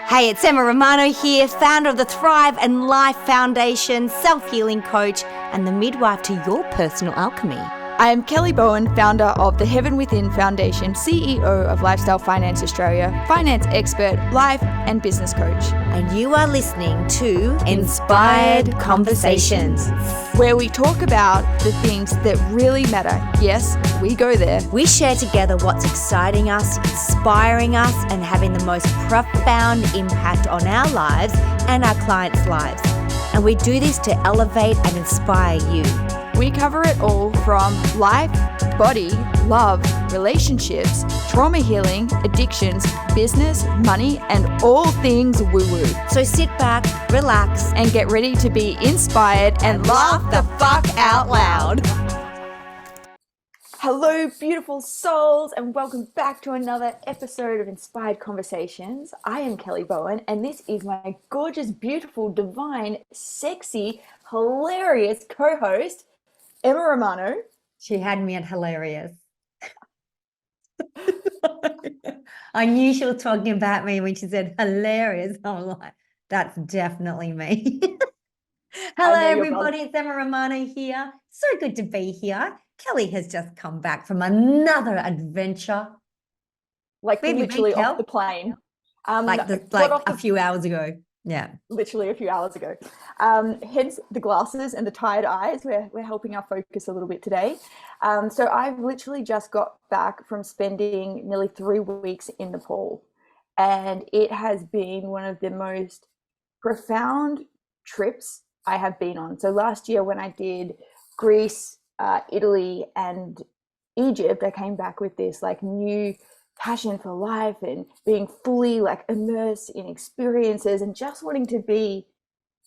Hey, it's Emma Romano here, founder of the Thrive and Life Foundation, self-healing coach, and the midwife to your personal alchemy. I am Kelly Bowen, founder of the Heaven Within Foundation, CEO of Lifestyle Finance Australia, finance expert, life and business coach. And you are listening to Inspired Conversations, where we talk about the things that really matter. Yes, we go there. We share together what's exciting us, inspiring us, and having the most profound impact on our lives and our clients' lives. And we do this to elevate and inspire you. We cover it all from life, body, love, relationships, trauma healing, addictions, business, money, and all things woo-woo. So sit back, relax, and get ready to be inspired and laugh the fuck out loud. Hello, beautiful souls, and welcome back to another episode of Inspired Conversations. I am Kelly Bowen, and this is my gorgeous, beautiful, divine, sexy, hilarious co-host, Emma Romano. She had me at hilarious. I knew she was talking about me when she said hilarious. I'm like, that's definitely me. Hello, everybody. It's Emma Romano here. So good to be here. Kelly has just come back from another adventure. Like literally off the plane. A few hours ago. Yeah. Literally a few hours ago. Hence the glasses and the tired eyes. We're helping our focus a little bit today. So I've literally just got back from spending nearly 3 weeks in Nepal. And it has been one of the most profound trips I have been on. So last year when I did Greece, Italy, and Egypt, I came back with this like new passion for life and being fully like immersed in experiences and just wanting to be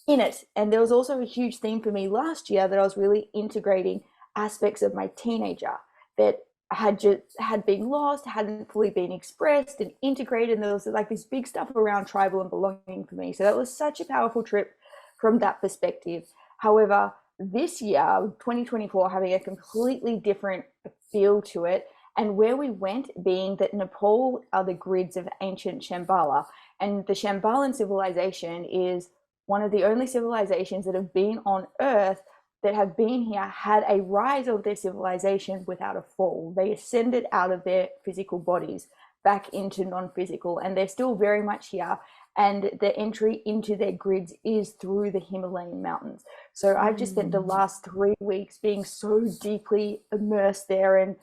in it. And there was also a huge theme for me last year that I was really integrating aspects of my teenager that had been lost, hadn't fully been expressed and integrated. And there was like this big stuff around tribal and belonging for me. So that was such a powerful trip from that perspective. However, this year, 2024, having a completely different feel to it. And where we went being that Nepal are the grids of ancient Shambala. And the Shambalan civilization is one of the only civilizations that have been on Earth that have been here, had a rise of their civilization without a fall. They ascended out of their physical bodies back into non-physical, and they're still very much here. And the entry into their grids is through the Himalayan mountains. So I've just spent the last 3 weeks being so deeply immersed there, and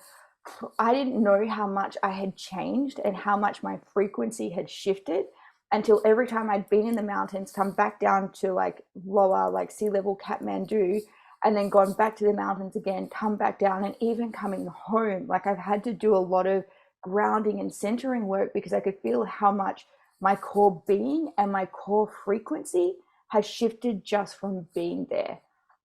I didn't know how much I had changed and how much my frequency had shifted until every time I'd been in the mountains, come back down to like lower, like sea level Kathmandu, and then gone back to the mountains again, come back down, and even coming home, like I've had to do a lot of grounding and centering work because I could feel how much my core being and my core frequency has shifted just from being there.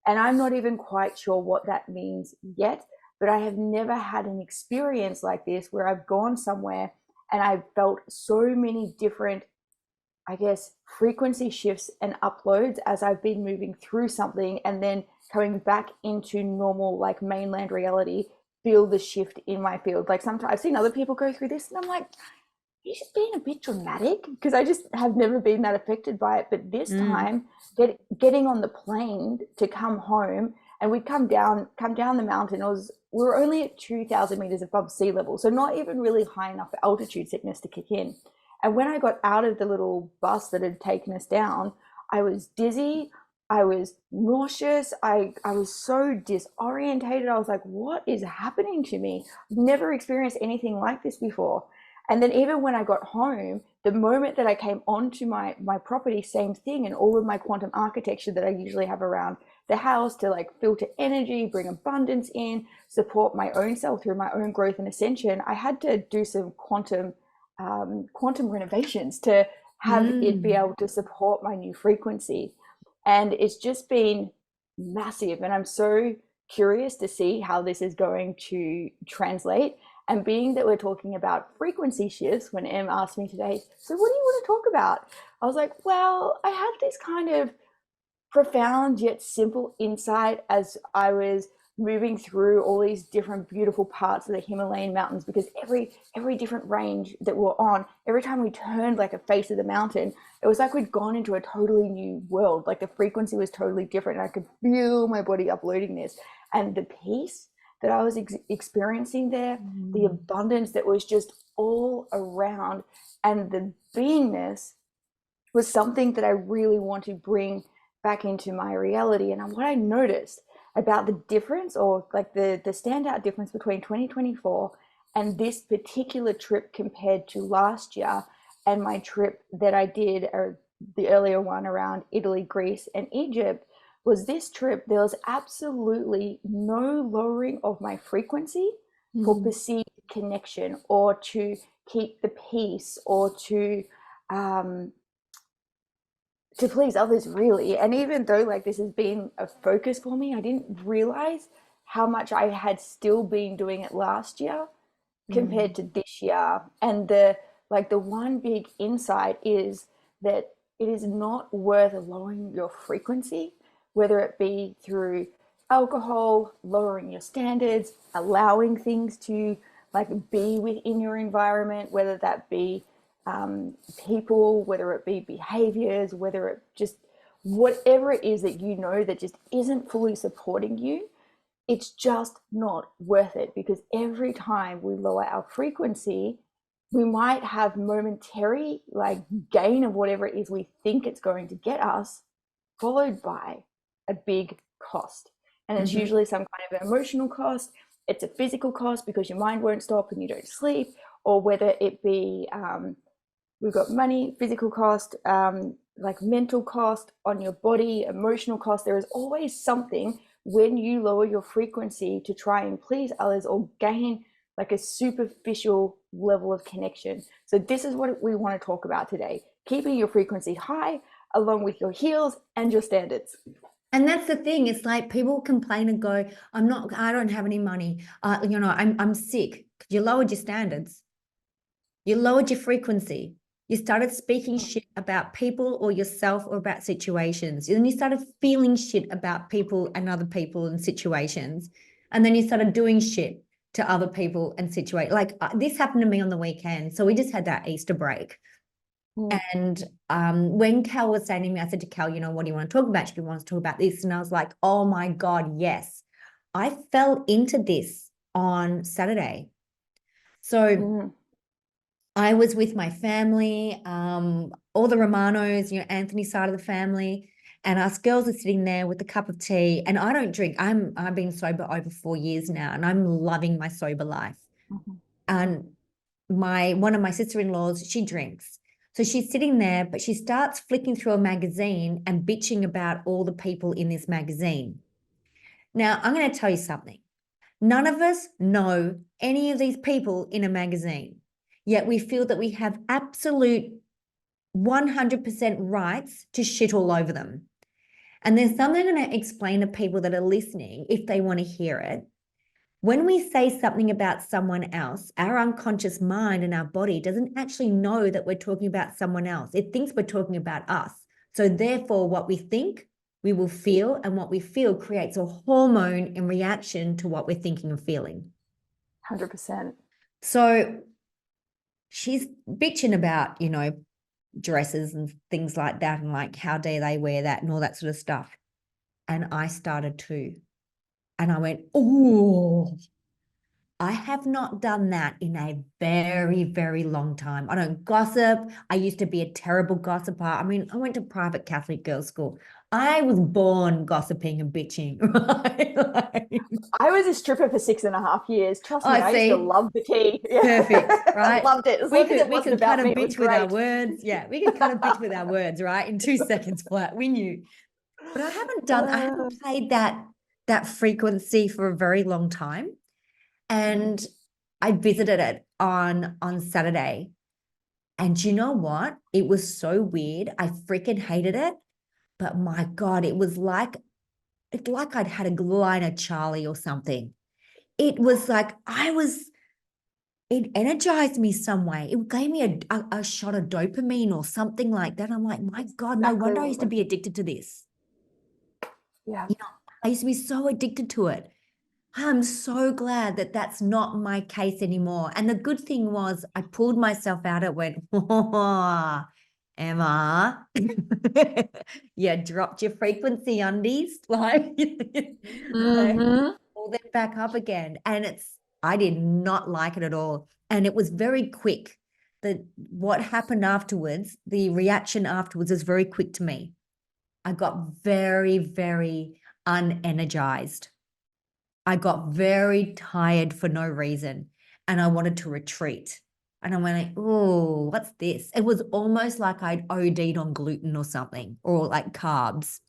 And I'm not even quite sure what that means yet, but I have never had an experience like this where I've gone somewhere and I've felt so many different, I guess, frequency shifts and uploads as I've been moving through something and then coming back into normal, like mainland reality, feel the shift in my field. Like sometimes I've seen other people go through this and I'm like, you're just being a bit dramatic, because I just have never been that affected by it. But this time, getting on the plane to come home, and we'd come down the mountain. We were only at 2,000 meters above sea level, so not even really high enough for altitude sickness to kick in. And when I got out of the little bus that had taken us down, I was dizzy, I was nauseous, I was so disorientated. I was like, what is happening to me? I've never experienced anything like this before. And then even when I got home, the moment that I came onto my property, same thing, and all of my quantum architecture that I usually have around the house to like filter energy, bring abundance in, support my own self through my own growth and ascension, I had to do some quantum renovations to have it be able to support my new frequency. And it's just been massive. And I'm so curious to see how this is going to translate. And being that we're talking about frequency shifts, when Em asked me today, so what do you want to talk about? I was like, well, I had this kind of profound yet simple insight as I was moving through all these different beautiful parts of the Himalayan mountains, because every different range that we're on, every time we turned like a face of the mountain, it was like we'd gone into a totally new world. Like the frequency was totally different, and I could feel my body uploading this, and the peace that I was experiencing there, the abundance that was just all around, and the beingness was something that I really want to bring back into my reality. And what I noticed about the difference, or like the standout difference between 2024 and this particular trip compared to last year and my trip that I did, or the earlier one around Italy, Greece, and Egypt, was this trip, there was absolutely no lowering of my frequency for perceived connection, or to keep the peace, or to please others, really. And even though like this has been a focus for me, I didn't realize how much I had still been doing it last year compared to this year. And the one big insight is that it is not worth lowering your frequency, whether it be through alcohol, lowering your standards, allowing things to like be within your environment, whether that be people, whether it be behaviors, whether it just whatever it is that you know that just isn't fully supporting you. It's just not worth it, because every time we lower our frequency, we might have momentary like gain of whatever it is we think it's going to get us, followed by a big cost. And it's usually some kind of emotional cost. It's a physical cost because your mind won't stop and you don't sleep, or whether it be we've got money, physical cost, like mental cost on your body, emotional cost. There is always something when you lower your frequency to try and please others or gain like a superficial level of connection. So this is what we want to talk about today: keeping your frequency high along with your heels and your standards. And that's the thing. It's like people complain and go, I don't have any money. I'm sick. You lowered your standards. You lowered your frequency. You started speaking shit about people or yourself or about situations. And you started feeling shit about people and other people and situations. And then you started doing shit to other people and situations. Like this happened to me on the weekend. So we just had that Easter break. And when Cal was saying to me, I said to Cal, what do you want to talk about? She wants to talk about this. And I was like, oh my God, yes. I fell into this on Saturday. So I was with my family, all the Romanos, Anthony's side of the family, and us girls are sitting there with a cup of tea. And I don't drink. I've been sober over 4 years now, and I'm loving my sober life. And one of my sister-in-laws, she drinks. So she's sitting there, but she starts flicking through a magazine and bitching about all the people in this magazine. Now, I'm going to tell you something. None of us know any of these people in a magazine. Yet we feel that we have absolute 100% rights to shit all over them. And there's something I'm going to explain to people that are listening if they want to hear it. When we say something about someone else, our unconscious mind and our body doesn't actually know that we're talking about someone else. It thinks we're talking about us. So therefore, what we think, we will feel, and what we feel creates a hormone in reaction to what we're thinking and feeling. 100%. So she's bitching about, dresses and things like that, and like, how dare they wear that and all that sort of stuff. And I started to. And I went, oh, I have not done that in a very, very long time. I don't gossip. I used to be a terrible gossiper. I mean, I went to private Catholic girls' school. I was born gossiping and bitching, right? I was a stripper for 6.5 years. Trust me, I used to love the tea. Yeah. Perfect, right? I loved it. We could cut a bitch with our words. Yeah, we could cut a bitch with our words, right? In 2 seconds flat. We knew. But I haven't played that frequency for a very long time. And I visited it on Saturday. And you know what? It was so weird. I freaking hated it. But my God, it was like I'd had a line of Charlie or something. It was like it energized me some way. It gave me a shot of dopamine or something like that. I'm like, my God, no wonder I used to be addicted to this. Yeah. I used to be so addicted to it. I'm so glad that that's not my case anymore. And the good thing was I pulled myself out. It went, oh, Emma, yeah, dropped your frequency undies. Like, Mm-hmm. pulled it back up again. And I did not like it at all. And it was very quick. What happened afterwards, the reaction afterwards was very quick to me. I got very, very unenergized. I got very tired for no reason and I wanted to retreat. And I went, oh, what's this? It was almost like I'd OD'd on gluten or something, or like carbs.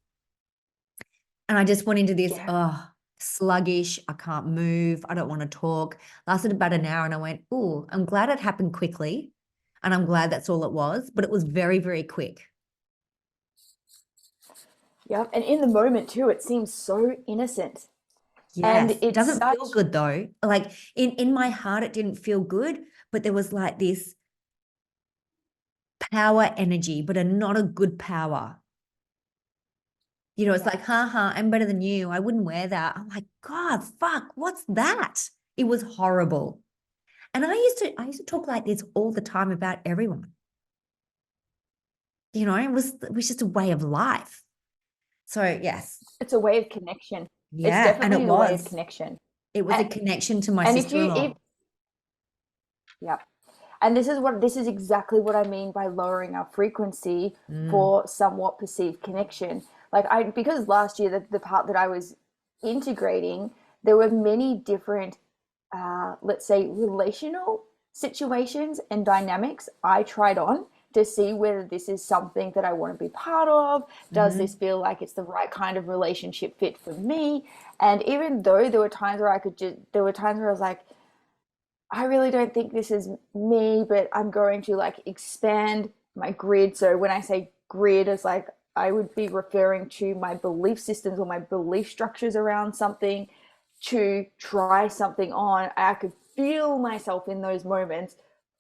And I just went into this, Yeah. oh, sluggish. I can't move. I don't want to talk. Lasted about an hour and I went, oh, I'm glad it happened quickly. And I'm glad that's all it was. But it was very, very quick. Yep. And in the moment too, it seems so innocent. And Yes, it it's doesn't feel such, good though. Like in my heart, it didn't feel good, but there was like this power energy, but not a good power. It's yeah. like, ha, I'm better than you. I wouldn't wear that. I'm like, God, fuck, what's that? It was horrible. And I used to talk like this all the time about everyone. It was just a way of life. So yes, It's a way of connection. It's yeah, and definitely a way of connection. it was a connection to my And if you, if, sister-in-law. yeah. And this is exactly what I mean by lowering our frequency Mm, for somewhat perceived connection. Because last year, the part that I was integrating, there were many different, let's say, relational situations and dynamics I tried on to see whether this is something that I want to be part of. Does this mm-hmm, feel like it's the right kind of relationship fit for me? And even though there were times where there were times where I was like, I really don't think this is me, but I'm going to like expand my grid. So when I say grid, it's like I would be referring to my belief systems or my belief structures around something to try something on. I could feel myself in those moments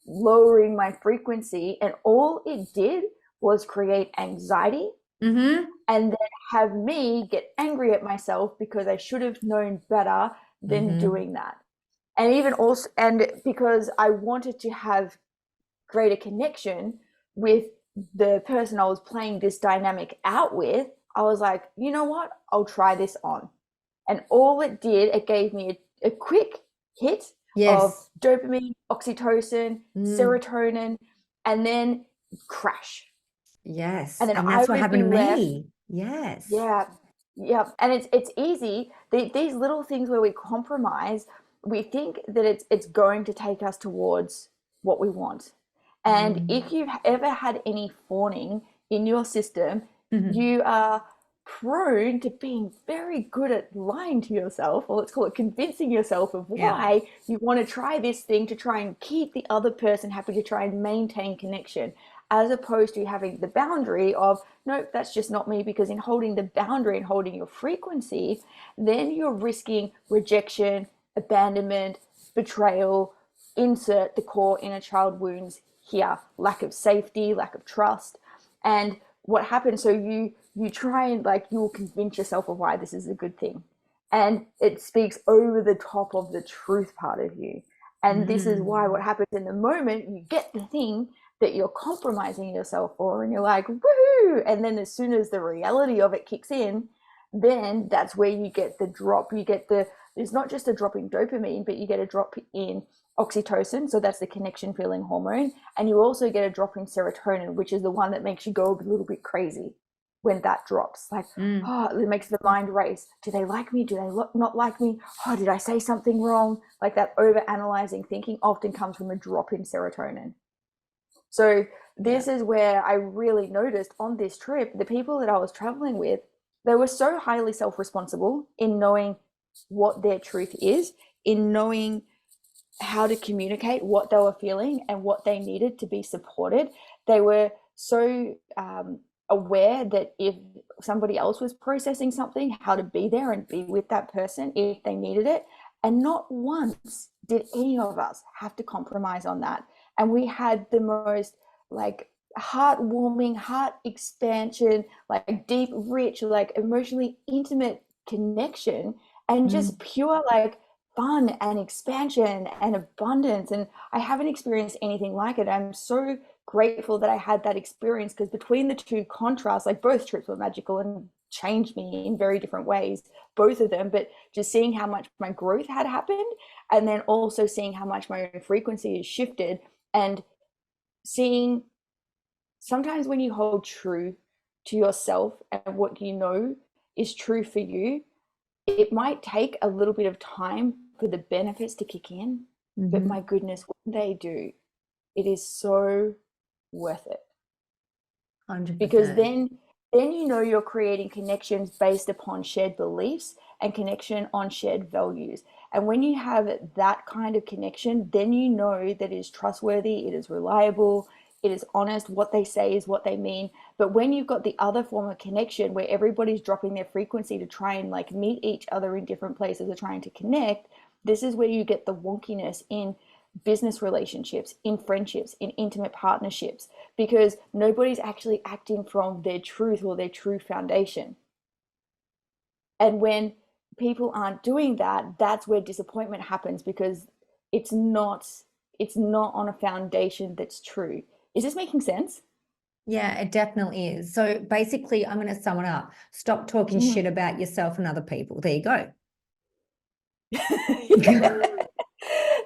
lowering my frequency, and all it did was create anxiety mm-hmm, and then have me get angry at myself because I should have known better than mm-hmm, doing that. And even also, and because I wanted to have greater connection with the person I was playing this dynamic out with, I was like, you know what, I'll try this on. And all it did, it gave me a quick hit of yes, dopamine, oxytocin, mm, serotonin, and then crash. And yes. then And I that's what would happened be to left. me. Yes. Yeah, yeah, and it's easy. These little things where we compromise, we think that it's going to take us towards what we want. And Mm. if you've ever had any fawning in your system, Mhm. you are prone to being very good at lying to yourself, or let's call it convincing yourself of Yeah. why you want to try this thing to try and keep the other person happy, to try and maintain connection, as opposed to having the boundary of, no, that's just not me. Because in holding the boundary and holding your frequency, then you're risking rejection, abandonment, betrayal, insert the core inner child wounds here, lack of safety, lack of trust. And what happens, so you try and like, you'll convince yourself of why this is a good thing, and it speaks over the top of the truth part of you. And this is why Mm. what happens in the moment, you get the thing that you're compromising yourself for, and you're like, woohoo! And then as soon as the reality of it kicks in, then that's where you get the drop. It's not just a drop in dopamine, but you get a drop in oxytocin. So that's the connection feeling hormone. And you also get a drop in serotonin, which is the one that makes you go a little bit crazy when that drops. Like, Mm. oh, it makes the mind race. Do they like me? Do they not like me? Oh, did I say something wrong? Like that over analyzing thinking often comes from a drop in serotonin. So Yeah. this is where I really noticed on this trip, the people that I was traveling with, they were so highly self-responsible in knowing what their truth is, in knowing how to communicate what they were feeling and what they needed to be supported. They were so aware that if somebody else was processing something, how to be there and be with that person if they needed it. And not once did any of us have to compromise on that. And we had the most like heartwarming, heart expansion, like deep, rich, like emotionally intimate connection. and just pure like fun and expansion and abundance. And I haven't experienced anything like it. I'm so grateful that I had that experience, because between the two contrasts, like both trips were magical and changed me in very different ways, both of them. But just seeing how much my growth had happened, and then also seeing how much my own frequency has shifted, and seeing sometimes when you hold true to yourself and what you know is true for you, it might take a little bit of time for the benefits to kick in, but my goodness, when they do, it is so worth it. 100%. Because then you know you're creating connections based upon shared beliefs and connection on shared values. And when you have that kind of connection, then you know that it is trustworthy, it is reliable, it is honest, what they say is what they mean. But when you've got the other form of connection where everybody's dropping their frequency to try and like meet each other in different places or trying to connect, this is where you get the wonkiness in business relationships, in friendships, in intimate partnerships, because nobody's actually acting from their truth or their true foundation. And when people aren't doing that, that's where disappointment happens, because it's not on a foundation that's true. Is this making sense? Yeah, it definitely is. So basically, I'm going to sum it up. Stop talking shit about yourself and other people. There you go.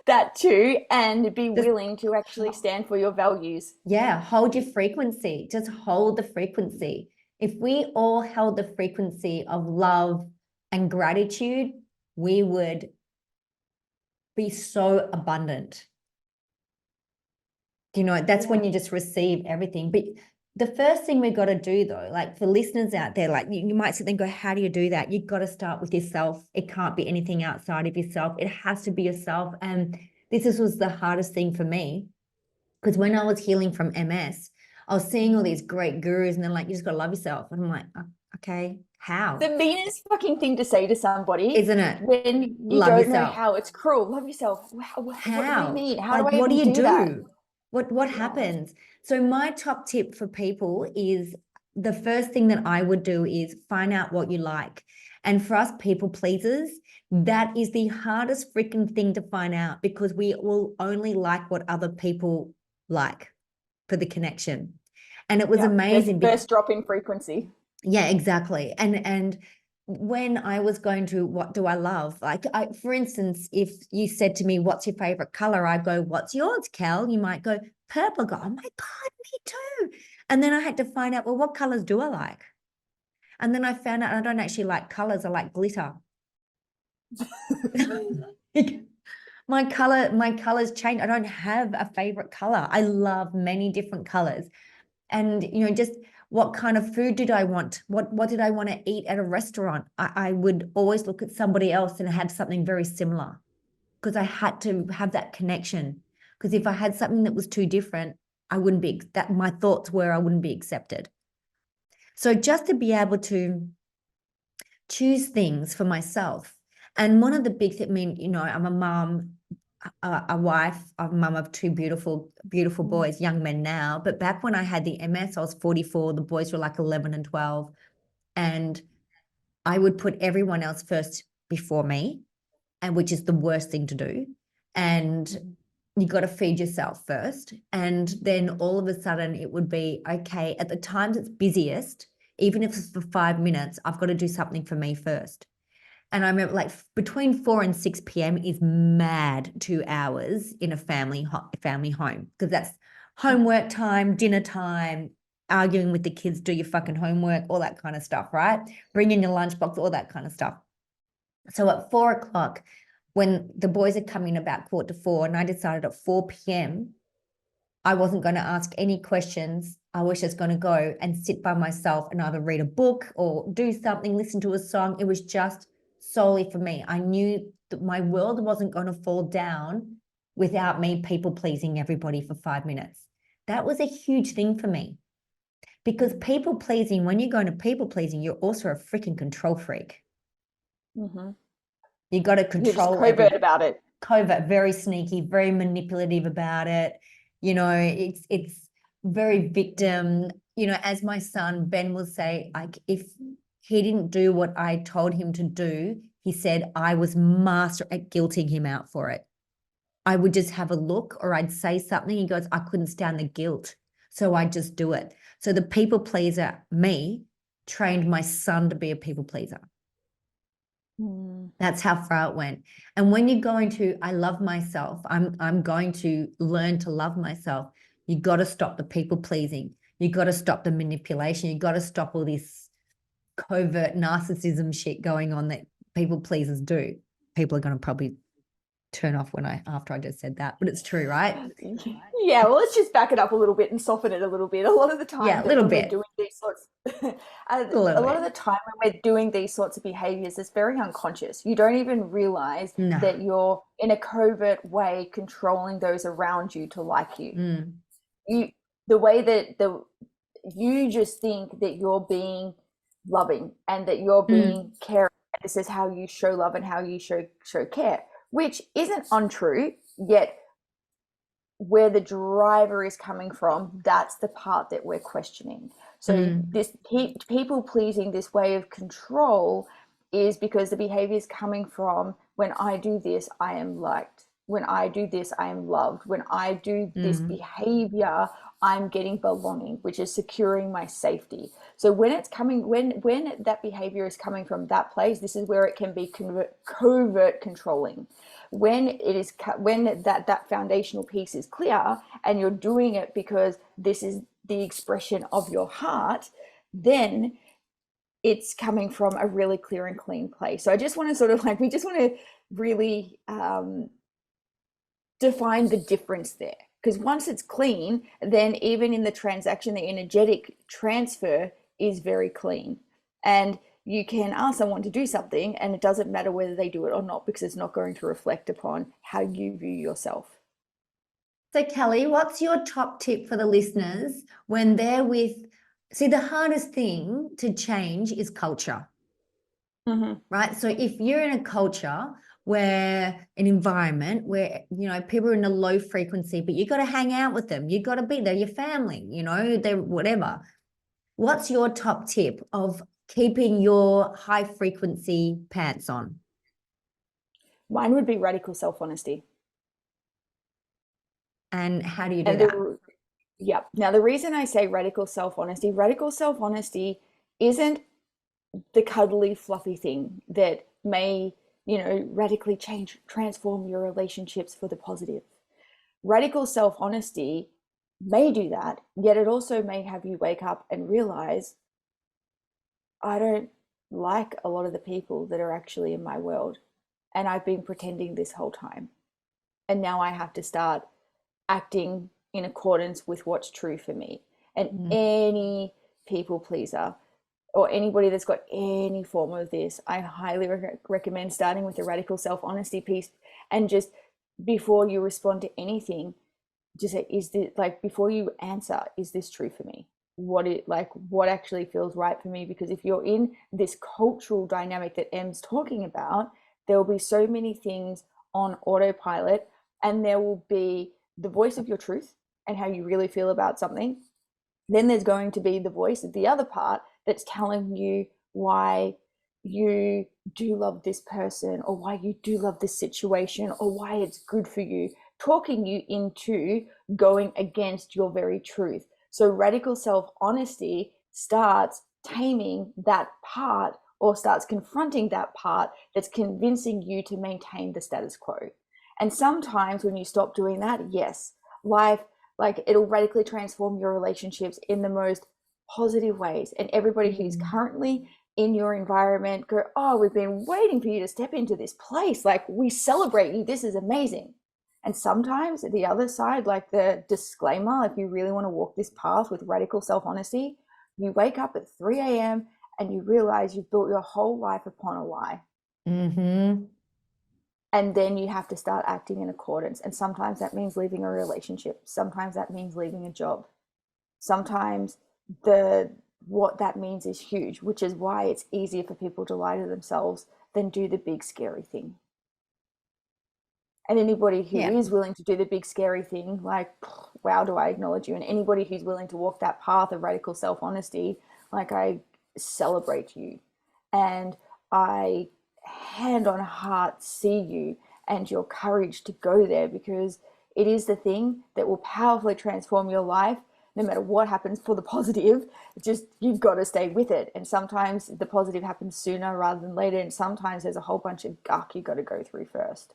That too, and be willing to actually stand for your values. Yeah, hold your frequency. Just hold the frequency. If we all held the frequency of love and gratitude, we would be so abundant. You know, that's when you just receive everything. But the first thing we've got to do, though, like for listeners out there, like you might sit there and go, how do you do that? You've got to start with yourself. It can't be anything outside of yourself. It has to be yourself. And this was the hardest thing for me, because when I was healing from MS, I was seeing all these great gurus and they're like, you just got to love yourself. And I'm like, okay, how? The meanest fucking thing to say to somebody, isn't it? When you love don't yourself. know how. It's cruel. Love yourself. How? What do you mean? How like, do I what even do you do that? What happens? So my top tip for people is, the first thing that I would do is find out what you like. And for us people pleasers, that is the hardest freaking thing to find out, because we will only like what other people like for the connection. And it was amazing. First drop in frequency. Yeah, exactly. And when I was going to what do I love? Like, for instance, if you said to me, what's your favorite color? I go, what's yours, Cal? You might go, purple. I go, oh my God, me too. And then I had to find out, well, what colors do I like? And then I found out I don't actually like colors. I like glitter. My colors change. I don't have a favorite color. I love many different colors. And, you know, just what kind of food did I want? What did I want to eat at a restaurant? I would always look at somebody else and have something very similar, because I had to have that connection. Because if I had something that was too different, I wouldn't be, that my thoughts were, I wouldn't be accepted. So just to be able to choose things for myself. And one of the big things, I mean, you know, I'm a mom, a wife, a mum of two beautiful boys, young men now. But back when I had the MS, I was 44. The boys were like 11 and 12. And I would put everyone else first before me, and which is the worst thing to do. And you got to feed yourself first. And then all of a sudden it would be, okay, at the times it's busiest, even if it's for 5 minutes, I've got to do something for me first. And I remember, like, between 4 and 6 p.m. is mad 2 hours in a family home, because that's homework time, dinner time, arguing with the kids, do your fucking homework, all that kind of stuff, right? Bring in your lunchbox, all that kind of stuff. So at 4 o'clock, when the boys are coming about 3:45, and I decided at 4 p.m., I wasn't going to ask any questions. I was just going to go and sit by myself and either read a book or do something, listen to a song. It was just solely for me. I knew that my world wasn't going to fall down without me people pleasing everybody for 5 minutes. That was a huge thing for me, because people pleasing, when you're going to people pleasing, you're also a freaking control freak. You got to control. You're just covert about it. Covert, very sneaky, very manipulative about it. You know, it's very victim. You know, as my son Ben will say, like, if he didn't do what I told him to do, he said I was master at guilting him out for it. I would just have a look or I'd say something. He goes, I couldn't stand the guilt. So I just do it. So the people pleaser, me, trained my son to be a people pleaser. That's how far it went. And when you're going to, I love myself, I'm going to learn to love myself, you got to stop the people pleasing. You got to stop the manipulation. You got to stop all this covert narcissism shit going on that people pleasers do. People are going to probably turn off after I just said that, but it's true, right? Yeah, well, let's just back it up a little bit and soften it a little bit. A lot of the time, yeah, a little bit. We're doing these sorts, a lot of the time when we're doing these sorts of behaviors, it's very unconscious. You don't even realize that you're in a covert way controlling those around you to like you. The way that you just think that you're being loving and that you're being caring. This is how you show love and how you show care, which isn't untrue, yet where the driver is coming from, that's the part that we're questioning. So this people pleasing, this way of control, is because the behavior is coming from, when I do this, I am liked. When I do this, I am loved. When I do this behavior, I'm getting belonging, which is securing my safety. So when it's coming, when that behavior is coming from that place, this is where it can be covert controlling. When it is, when that foundational piece is clear and you're doing it because this is the expression of your heart, then it's coming from a really clear and clean place. So I just want to sort of we just want to really define the difference there. Because once it's clean, then even in the transaction, the energetic transfer is very clean. And you can ask someone to do something and it doesn't matter whether they do it or not, because it's not going to reflect upon how you view yourself. So Kelly, what's your top tip for the listeners when they're see, the hardest thing to change is culture, right? So if you're in a culture where an environment where, people are in a low frequency, but you got to hang out with them, you got to be there, your family, they're whatever. What's your top tip of keeping your high frequency pants on? Mine would be radical self-honesty. And how do you do that? Yeah. Now, the reason I say radical self-honesty isn't the cuddly, fluffy thing that may, radically transform your relationships for the positive. Radical self-honesty may do that, yet it also may have you wake up and realize, I don't like a lot of the people that are actually in my world, and I've been pretending this whole time. And now I have to start acting in accordance with what's true for me. And any people pleaser or anybody that's got any form of this, I highly recommend starting with the radical self-honesty piece. And just before you respond to anything, just say, is this, before you answer, is this true for me? What actually feels right for me? Because if you're in this cultural dynamic that Em's talking about, there will be so many things on autopilot, and there will be the voice of your truth and how you really feel about something. Then there's going to be the voice of the other part that's telling you why you do love this person, or why you do love this situation, or why it's good for you, talking you into going against your very truth. So radical self-honesty starts taming that part, or starts confronting that part that's convincing you to maintain the status quo. And sometimes when you stop doing that, yes, life, it'll radically transform your relationships in the most positive ways. And everybody who's currently in your environment go, oh, we've been waiting for you to step into this place. We celebrate you. This is amazing. And sometimes the other side, the disclaimer, if you really want to walk this path with radical self-honesty, you wake up at 3 a.m. and you realize you've built your whole life upon a lie. And then you have to start acting in accordance. And sometimes that means leaving a relationship. Sometimes that means leaving a job. Sometimes what that means is huge, which is why it's easier for people to lie to themselves than do the big scary thing. And anybody who is willing to do the big scary thing, wow, do I acknowledge you. And anybody who's willing to walk that path of radical self-honesty, I celebrate you. And I hand on heart see you and your courage to go there, because it is the thing that will powerfully transform your life no matter what happens for the positive. Just you've got to stay with it. And sometimes the positive happens sooner rather than later, and sometimes there's a whole bunch of guck you've got to go through first.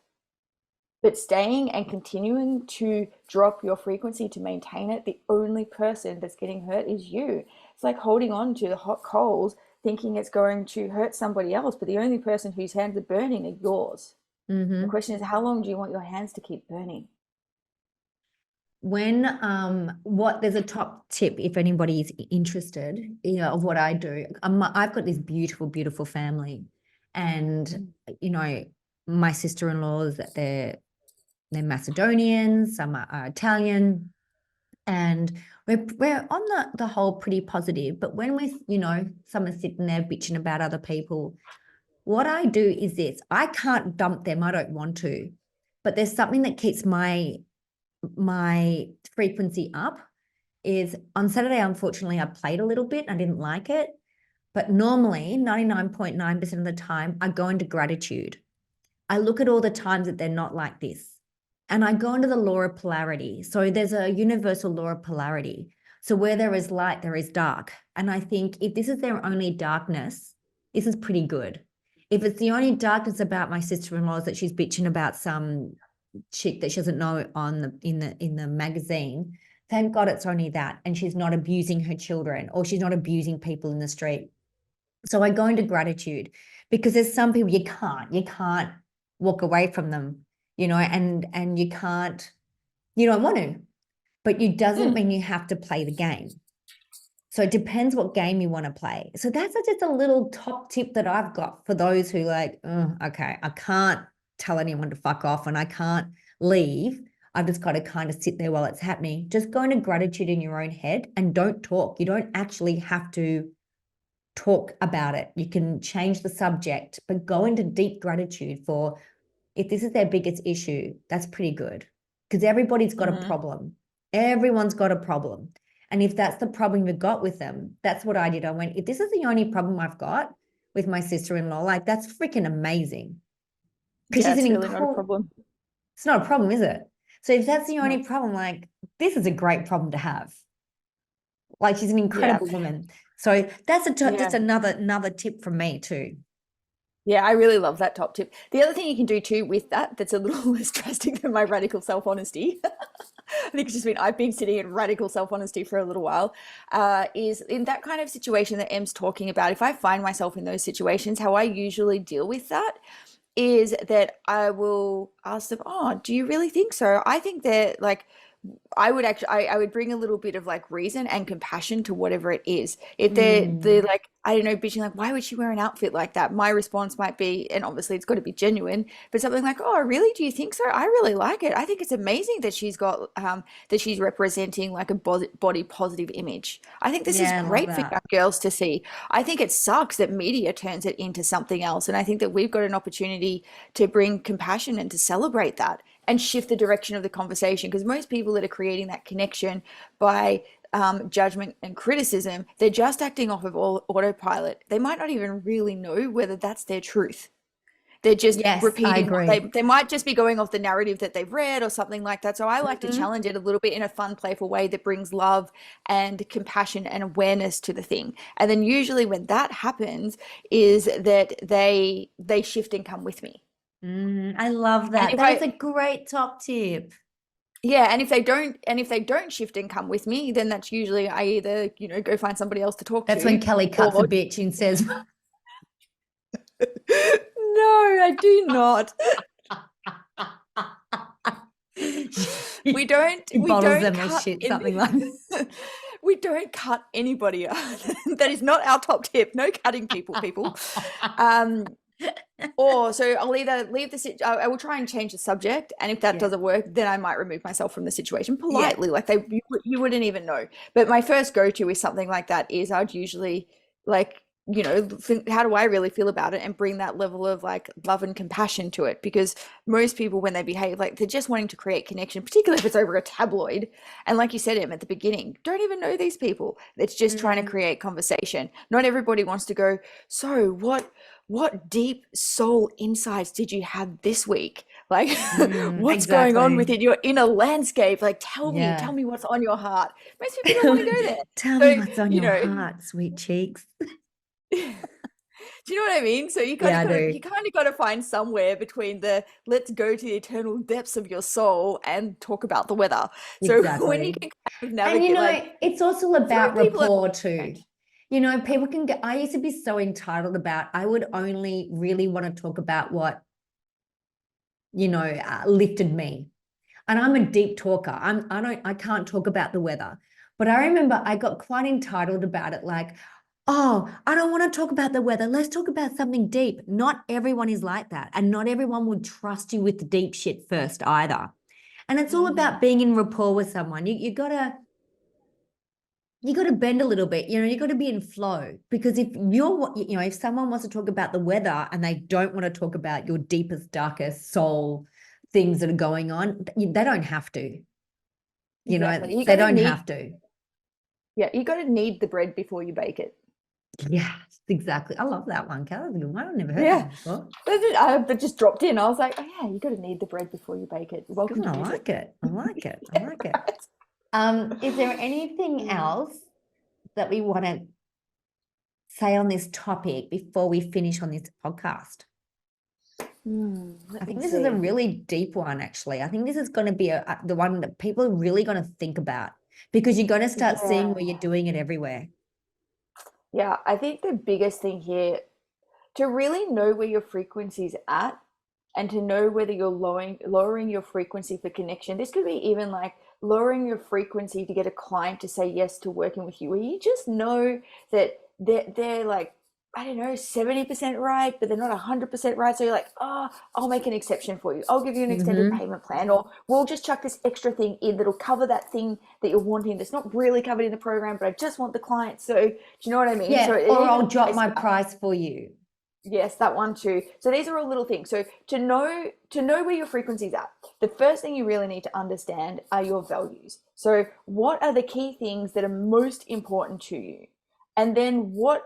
But staying and continuing to drop your frequency to maintain it, the only person that's getting hurt is you. It's like holding on to the hot coals thinking it's going to hurt somebody else, but the only person whose hands are burning are yours. Mm-hmm. The question is, how long do you want your hands to keep burning? When there's a top tip if anybody is interested, of what I do. I've got this beautiful family, and my sister-in-laws, that they're Macedonians, some are Italian, and we're on the whole pretty positive. But when someone's sitting there bitching about other people, what I do is this: I can't dump them, I don't want to, but there's something that keeps my frequency up. Is on Saturday, unfortunately, I played a little bit. I didn't like it. But normally 99.9% of the time, I go into gratitude. I look at all the times that they're not like this. And I go into the law of polarity. So there's a universal law of polarity. So where there is light, there is dark. And I think if this is their only darkness, this is pretty good. If it's the only darkness about my sister-in-law is that she's bitching about some chick that she doesn't know in the magazine, thank God it's only that, and she's not abusing her children, or she's not abusing people in the street. So I go into gratitude, because there's some people you can't walk away from them, and you can't, you don't want to, but it doesn't mean you have to play the game. So it depends what game you want to play. So that's just a little top tip that I've got for those who okay, I can't tell anyone to fuck off and I can't leave. I've just got to kind of sit there while it's happening. Just go into gratitude in your own head and don't talk. You don't actually have to talk about it. You can change the subject, but go into deep gratitude for, if this is their biggest issue, that's pretty good, because everybody's got a problem. Everyone's got a problem. And if that's the problem you've got with them, that's what I did. I went, if this is the only problem I've got with my sister-in-law, that's freaking amazing. Because she's it's really not a problem. It's not a problem, is it? So if that's the only problem, this is a great problem to have. She's an incredible woman. So that's just another tip from me too. Yeah, I really love that top tip. The other thing you can do too with that's a little less drastic than my radical self-honesty, I think it's just I've been sitting in radical self-honesty for a little while, is in that kind of situation that Em's talking about. If I find myself in those situations, how I usually deal with that is that I will ask them, oh, do you really think so? I think that I would bring a little bit of reason and compassion to whatever it is. If they're I don't know, bitching why would she wear an outfit like that? My response might be, and obviously it's got to be genuine, but something like, oh, really? Do you think so? I really like it. I think it's amazing that she's got that she's representing a body positive image. I think this is great for young girls to see. I think it sucks that media turns it into something else, and I think that we've got an opportunity to bring compassion and to celebrate that and shift the direction of the conversation, because most people that are creating that connection by judgment and criticism, they're just acting off of autopilot. They might not even really know whether that's their truth. They're just repeating. They might just be going off the narrative that they've read or something like that. So I like to challenge it a little bit in a fun, playful way that brings love and compassion and awareness to the thing. And then usually when that happens is that they shift and come with me. I love that. That's a great top tip. Yeah, and if they don't shift and come with me, then that's usually I either go find somebody else to talk to. That's when Kelly cuts a bitch and says, "No, I do not." We don't cut shit, something like that. We don't cut anybody. That is not our top tip. No cutting people. Or so I'll either leave I will try and change the subject, and if that doesn't work, then I might remove myself from the situation politely, you wouldn't even know. But my first go-to is something like that is I'd usually you know, think, how do I really feel about it, and bring that level of like love and compassion to it? Because most people, when they behave, like they're just wanting to create connection, particularly if it's over a tabloid. And like you said, Em, at the beginning, don't even know these people. It's just trying to create conversation. Not everybody wants to go, so what deep soul insights did you have this week? Like, what's going on Exactly. within your inner landscape? Like, tell Yeah. me what's on your heart. Most people don't want to go there. Tell me So, what's on you your know, heart, sweet cheeks. do you know what I mean? So Yeah, I do. you kind of got to find somewhere between the let's go to the eternal depths of your soul and talk about the weather. So when you Exactly. can kind of And you navigate, like, know, it's also throw about people a rapport too. wrench. You know, people can get, I used to be so entitled about, I would only really want to talk about what, lifted me. And I'm a deep talker. I can't talk about the weather. But I remember I got quite entitled about it, like, oh, I don't want to talk about the weather. Let's talk about something deep. Not everyone is like that. And not everyone would trust you with the deep shit first either. And it's all about being in rapport with someone. You gotta bend a little bit, you gotta be in flow, because if someone wants to talk about the weather and they don't want to talk about your deepest, darkest soul things that are going on, they don't have to, Exactly. You they got to don't need, have to. yeah, you got to knead the bread before you bake it. Yeah, exactly. I love that one, Cal. That's a good one. I've never heard Yeah. that before. That just dropped in. I was like, oh yeah, you got to knead the bread before you bake it. Good. Welcome to I music. like it. I like it. I like it. Is there anything Mm. else that we want to say on this topic before we finish on this podcast? I Let me think this is a see. really deep one, actually. I think this is going to be the one that people are really going to think about, because you're going to start seeing Yeah. where you're doing it everywhere. Yeah. I think the biggest thing here, to really know where your frequency's at, and to know whether you're lowering your frequency for connection. This could be even like lowering your frequency to get a client to say yes to working with you, where you just know that they're like, I don't know, 70% right, but they're not 100% right. So you're like, oh, I'll make an exception for you. I'll give you an extended Mm-hmm. payment plan, or we'll just chuck this extra thing in that'll cover that thing that you're wanting that's not really covered in the program, but I just want the client. So do you know what I mean? So Yeah, it or even I'll drop applies my to that. price for you. Yes, that one too. So these are all little things. So to know where your frequency's at, the first thing you really need to understand are your values. So what are the key things that are most important to you? And then what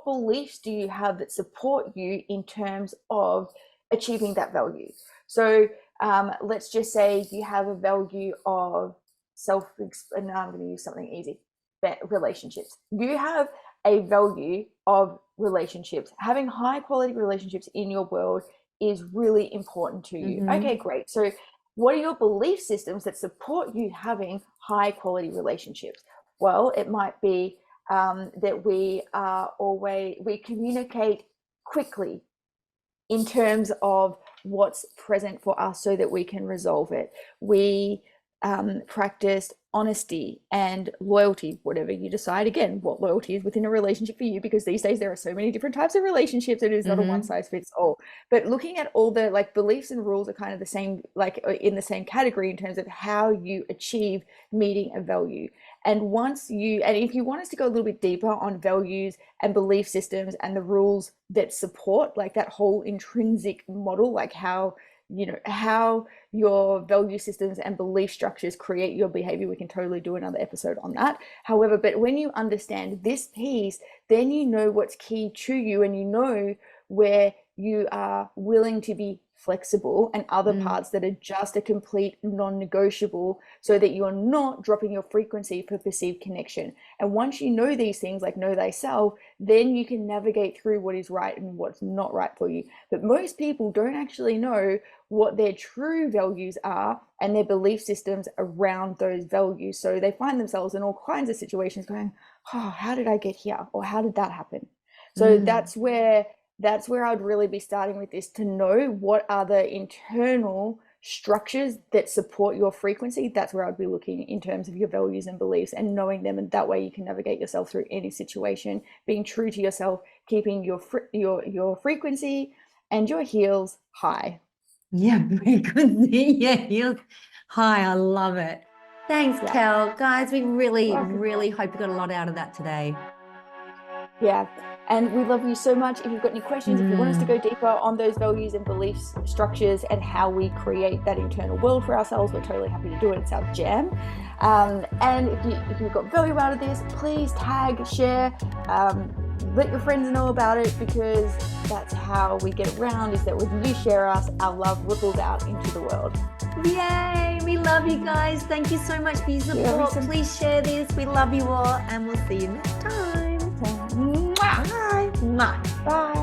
beliefs do you have that support you in terms of achieving that value? So let's just say you have a value of self, and now I'm going to use something easy, relationships. You have a value of relationships. Having high quality relationships in your world is really important to you. Mm-hmm. Okay, great. So, what are your belief systems that support you having high quality relationships? Well, it might be that we communicate quickly in terms of what's present for us so that we can resolve it. We practice honesty and loyalty, whatever you decide, again, what loyalty is within a relationship for you, because these days there are so many different types of relationships. It is not a one Mm-hmm. size fits all. But looking at all the like beliefs and rules are kind of the same, like in the same category in terms of how you achieve meeting a value. And if you want us to go a little bit deeper on values and belief systems and the rules that support like that whole intrinsic model, like how your value systems and belief structures create your behavior, we can totally do another episode on that. However, but when you understand this piece, then you know what's key to you, and you know where you are willing to be flexible, and other Mm. parts that are just a complete non-negotiable, so that you're not dropping your frequency for perceived connection. And once you know these things, like know thyself, then you can navigate through what is right and what's not right for you. But most people don't actually know what their true values are and their belief systems around those values. So they find themselves in all kinds of situations going, oh, how did I get here? Or how did that happen? So Mm. that's where I'd really be starting with this, to know what are the internal structures that support your frequency. That's where I'd be looking in terms of your values and beliefs, and knowing them, and that way you can navigate yourself through any situation, being true to yourself, keeping your frequency and your heels high. Yeah, frequency. Yeah, heels. Hi, I love it. Thanks, Yeah. Kel. Guys, we really, Welcome. really hope you got a lot out of that today. Yeah. And we love you so much. If you've got any questions, if you want us to go deeper on those values and belief structures and how we create that internal world for ourselves, we're totally happy to do it. It's our jam. And if you've got value out of this, please tag, share, let your friends know about it, because that's how we get around, is that when you share us, our love ripples out into the world. Yay! We love you guys. Thank you so much for your support. Please share this. We love you all, and we'll see you next time. Bye. Bye. Bye.